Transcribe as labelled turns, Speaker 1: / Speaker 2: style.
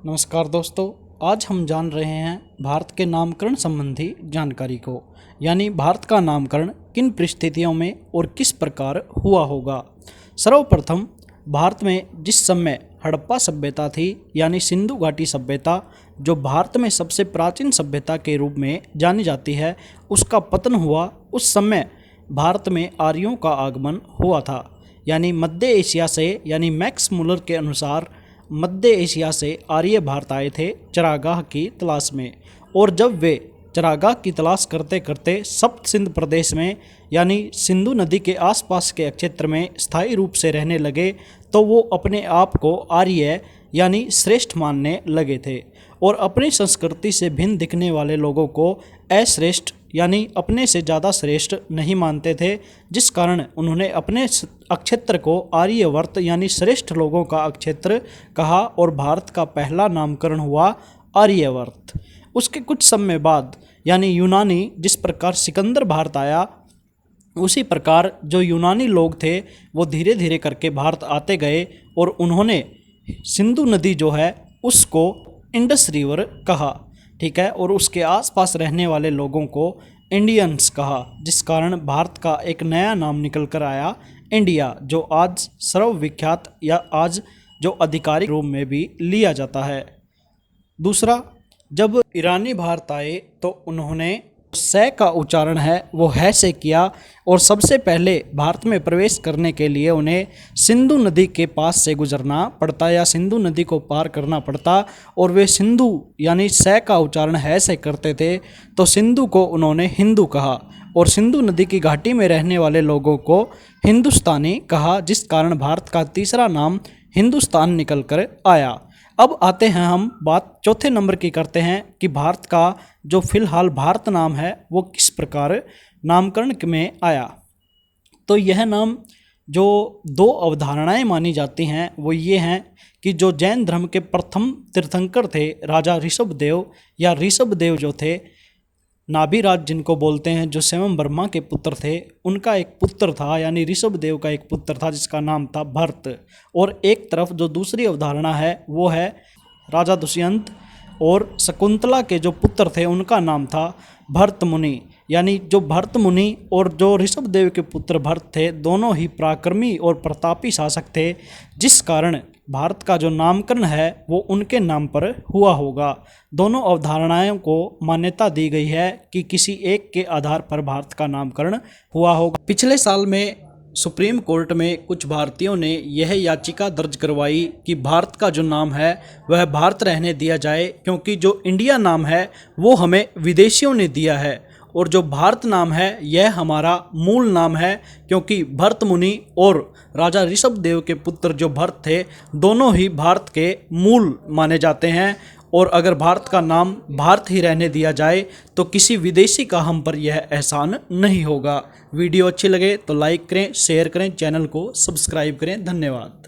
Speaker 1: नमस्कार दोस्तों, आज हम जान रहे हैं भारत के नामकरण संबंधी जानकारी को, यानी भारत का नामकरण किन परिस्थितियों में और किस प्रकार हुआ होगा। सर्वप्रथम भारत में जिस समय हड़प्पा सभ्यता थी, यानी सिंधु घाटी सभ्यता, जो भारत में सबसे प्राचीन सभ्यता के रूप में जानी जाती है, उसका पतन हुआ। उस समय भारत में आर्यों का आगमन हुआ था, यानी मध्य एशिया से, यानी मैक्स मुलर के अनुसार मध्य एशिया से आर्य भारत आए थे चरागाह की तलाश में। और जब वे चरागाह की तलाश करते करते सप्त सिंध प्रदेश में, यानी सिंधु नदी के आसपास के क्षेत्र में स्थायी रूप से रहने लगे, तो वो अपने आप को आर्य यानी श्रेष्ठ मानने लगे थे और अपनी संस्कृति से भिन्न दिखने वाले लोगों को अश्रेष्ठ यानी अपने से ज़्यादा श्रेष्ठ नहीं मानते थे, जिस कारण उन्होंने अपने अक्षेत्र को आर्यवर्त यानी श्रेष्ठ लोगों का अक्षेत्र कहा और भारत का पहला नामकरण हुआ आर्यवर्त। उसके कुछ समय बाद यानी यूनानी, जिस प्रकार सिकंदर भारत आया, उसी प्रकार जो यूनानी लोग थे वो धीरे धीरे करके भारत आते गए और उन्होंने सिंधु नदी जो है उसको इंडस रिवर कहा, ठीक है, और उसके आसपास रहने वाले लोगों को इंडियंस कहा, जिस कारण भारत का एक नया नाम निकल कर आया इंडिया, जो आज सर्वविख्यात या आज जो आधिकारिक रूप में भी लिया जाता है। दूसरा, जब ईरानी भारत आए तो उन्होंने से का उच्चारण है वो है से किया और सबसे पहले भारत में प्रवेश करने के लिए उन्हें सिंधु नदी के पास से गुजरना पड़ता या सिंधु नदी को पार करना पड़ता, और वे सिंधु यानी से का उच्चारण है से करते थे, तो सिंधु को उन्होंने हिंदू कहा और सिंधु नदी की घाटी में रहने वाले लोगों को हिंदुस्तानी कहा, जिस कारण भारत का तीसरा नाम हिंदुस्तान निकल कर आया। अब आते हैं हम बात चौथे नंबर की करते हैं कि भारत का जो फिलहाल भारत नाम है वो किस प्रकार नामकरण में आया। तो यह नाम जो दो अवधारणाएं मानी जाती हैं वो ये हैं कि जो जैन धर्म के प्रथम तीर्थंकर थे राजा ऋषभदेव या ऋषभदेव जो थे, नाभिराज जिनको बोलते हैं, जो स्वयं ब्रह्मा के पुत्र थे, उनका एक पुत्र था, यानी ऋषभदेव का एक पुत्र था जिसका नाम था भरत। और एक तरफ जो दूसरी अवधारणा है वो है राजा दुष्यंत और शकुंतला के जो पुत्र थे उनका नाम था भरत मुनि, यानी जो भरत मुनि और जो ऋषभदेव के पुत्र भरत थे दोनों ही पराक्रमी और प्रतापी शासक थे, जिस कारण भारत का जो नामकरण है वो उनके नाम पर हुआ होगा। दोनों अवधारणाओं को मान्यता दी गई है कि किसी एक के आधार पर भारत का नामकरण हुआ होगा। पिछले साल में सुप्रीम कोर्ट में कुछ भारतीयों ने यह याचिका दर्ज करवाई कि भारत का जो नाम है वह भारत रहने दिया जाए, क्योंकि जो इंडिया नाम है वो हमें विदेशियों ने दिया है और जो भारत नाम है यह हमारा मूल नाम है, क्योंकि भरत मुनि और राजा ऋषभदेव के पुत्र जो भरत थे दोनों ही भारत के मूल माने जाते हैं। और अगर भारत का नाम भारत ही रहने दिया जाए तो किसी विदेशी का हम पर यह एहसान नहीं होगा। वीडियो अच्छी लगे तो लाइक करें, शेयर करें, चैनल को सब्सक्राइब करें। धन्यवाद।